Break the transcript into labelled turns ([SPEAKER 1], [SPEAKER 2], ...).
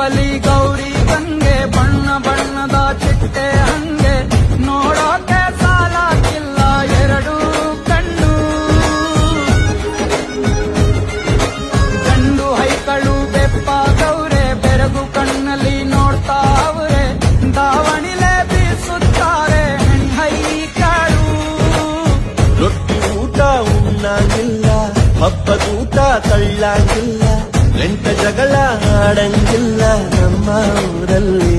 [SPEAKER 1] ರೂಪಲಿ ಗೌರಿ ಗಂಗೆ, ಬಣ್ಣ ಬಣ್ಣದ ಚಿಟ್ಟೆ ಹಂಗೆ, ನೋಡೋಕೆ ಸಾಲಾಗಿಲ್ಲ ಎರಡು ಕಣ್ಣು. ಗಂಡು ಹೈಕಳು ಬೆಪ್ಪಾಗವ್ರೆ, ಬೆರಗು ಕಣ್ಣಲ್ಲಿ ನೋಡ್ತಾ ಅವ್ರೆ, ದಾವಣಿಲೆ ಬೀಸುತ್ತಾರೆ ಹೆಣ್ಹೈಕಳು.
[SPEAKER 2] ರೊಟ್ಟಿ ಊಟ ಉಣ್ಣಂಗಿಲ್ಲ, ಹಬ್ಬದೂಟ ತಳ್ಳಂಗಿಲ್ಲ, ಗಂಟ ಜಗಳ ಆಡಂಗಿಲ್ಲ ನಮ್ಮ ಊರಲ್ಲಿ.